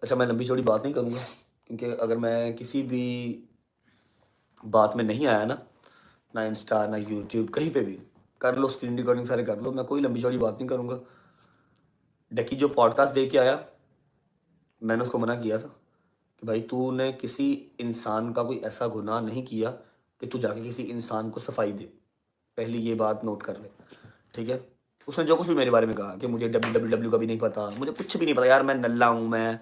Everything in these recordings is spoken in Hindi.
अच्छा, मैं लंबी चौड़ी बात नहीं करूँगा, क्योंकि अगर मैं किसी भी बात में नहीं आया ना, ना इंस्टा, ना यूट्यूब, कहीं पे भी, कर लो स्क्रीन रिकॉर्डिंग सारे कर लो, मैं कोई लंबी चौड़ी बात नहीं करूँगा। डकी जो पॉडकास्ट दे के आया, मैंने उसको मना किया था कि भाई तूने किसी इंसान का कोई ऐसा गुनाह नहीं किया कि तू जाके किसी इंसान को सफाई दे। पहली ये बात नोट कर ले, ठीक है? उसने जो कुछ भी मेरे बारे में कहा कि मुझे डब्ल्यूडब्ल्यूडब्ल्यू का भी नहीं पता, मुझे कुछ भी नहीं पता यार, मैं नल्ला हूँ, मैं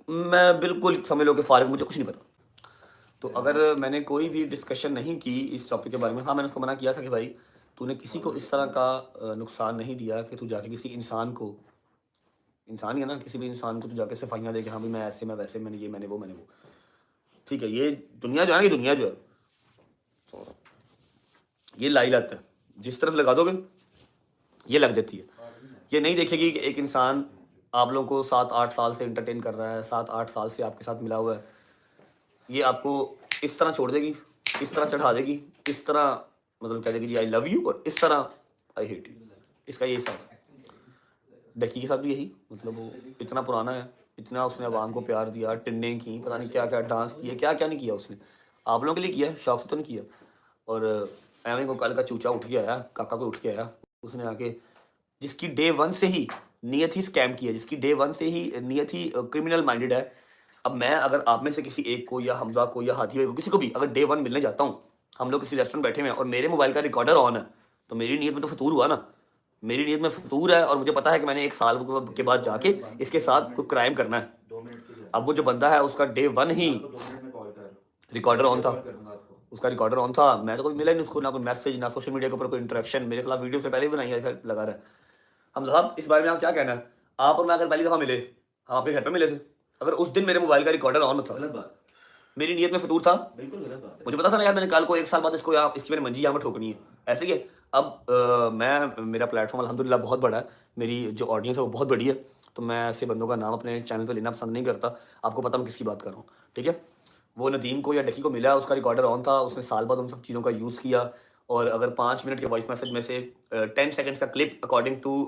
मैं बिल्कुल समझ लो कि फारिग, मुझे कुछ नहीं पता। तो अगर मैंने कोई भी डिस्कशन नहीं की इस टॉपिक के बारे में, हाँ, मैंने उसको मना किया था कि भाई तूने किसी को इस तरह का नुकसान नहीं दिया कि तू जाके किसी इंसान को, इंसान ही है ना, किसी भी इंसान को तू जाके सफाइयाँ दे कि हाँ भाई मैं ऐसे, मैं वैसे, मैंने ये, मैंने वो। ठीक है, ये दुनिया जो है ना, ये दुनिया जो है, ये लाइलात है, जिस तरफ लगा दोगे ये लग जाती है। ये नहीं देखेगी कि एक इंसान आप लोगों को 7-8 साल से एंटरटेन कर रहा है, 7-8 साल से आपके साथ मिला हुआ है, ये आपको इस तरह छोड़ देगी, इस तरह चढ़ा देगी, इस तरह मतलब कह देगी जी आई लव यू, और इस तरह आई हेट यू। इसका यही हिसाब है। डकी के साथ भी यही, मतलब वो इतना पुराना है, इतना उसने आवाम को प्यार दिया, टिन्ने की, पता नहीं क्या क्या डांस किए, क्या क्या नहीं किया उसने, आप लोगों के लिए किया, शौक से तो नहीं किया। और एवं को कल का चूचा उठ के आया, काका को उठ के आया, उसने आके, जिसकी डे वन से ही नियत ही स्कैम की है, जिसकी डे वन से ही नियत ही क्रिमिनल माइंडेड है। अब मैं अगर आप में से किसी एक को या हमजा को या हाथी भाई को, किसी को भी अगर डे वन मिलने जाता हूँ, हम लोग किसी रेस्टोरेंट बैठे हुए हैं और मेरे मोबाइल का रिकॉर्डर ऑन है, तो मेरी नीयत में तो फतूर हुआ ना, मेरी नीयत में फतूर है, और मुझे पता है कि मैंने 1 साल के बाद जाके इसके साथ कोई क्राइम करना है। अब वो जो बंदा है उसका day one he recorder on था, उसका रिकॉर्डर ऑन था, मैं तो कभी मिला नहीं उसको, ना कोई मैसेज, ना सोशल मीडिया के ऊपर कोई इंटरेक्शन, मेरे खिलाफ वीडियो से पहले ही बनाई है, ऐसा लगा रहा है। हम साहब इस बारे में आप क्या कहना है? आप और मैं अगर पहली दफ़ा मिले, हम आपके घर पे मिले थे, अगर उस दिन मेरे मोबाइल का रिकॉर्डर ऑन था, गलत बात, मेरी नीयत में फतूर था, बिल्कुल गलत बात है। मुझे पता था ना यार, मैंने कल को 1 साल बाद इसको यहाँ, इसकी मैंने मंजी यहाँ पर ठोकनी है, ऐसे ही है। अब मैं, मेरा प्लेटफॉर्म अल्हम्दुलिल्लाह बहुत बड़ा है, मेरी जो ऑडियंस है वो बहुत बड़ी है, तो मैं ऐसे बंदों का नाम अपने चैनल पे लेना पसंद नहीं करता। आपको पता मैं किसकी बात कर रहा हूँ, ठीक है? वो नदीम को या डकी को मिला, उसका रिकॉर्डर ऑन था, उसने साल बाद उन सब चीज़ों का यूज़ किया, और अगर 5 मिनट के वॉइस मैसेज में से 10 सेकंड्स का क्लिप अकॉर्डिंग टू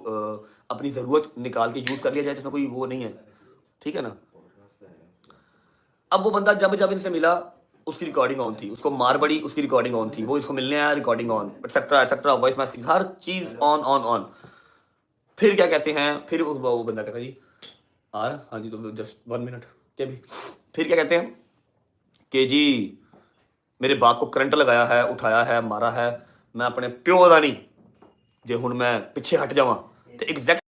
अपनी ज़रूरत निकाल के यूज़ कर लिया जाए, तो इसमें कोई वो नहीं है, ठीक है ना? अब वो बंदा जब जब इनसे मिला, उसकी रिकॉर्डिंग ऑन थी, उसको मार पड़ी, उसकी रिकॉर्डिंग ऑन थी, वो इसको मिलने आया, recording on, etcetera etcetera, voice message, her cheese on on on. फिर क्या कहते हैं, फिर वो बंदा कहता जी आ रहा, हाँ जी, तो जस्ट 1 मिनट क्या भी, फिर क्या कहते हैं कि जी मेरे बाप को करंट लगाया है, उठाया है, मारा है, मैं अपने प्यो का नहीं, जे हुण मैं पिछे हट जावां, ते एग्जैक्ट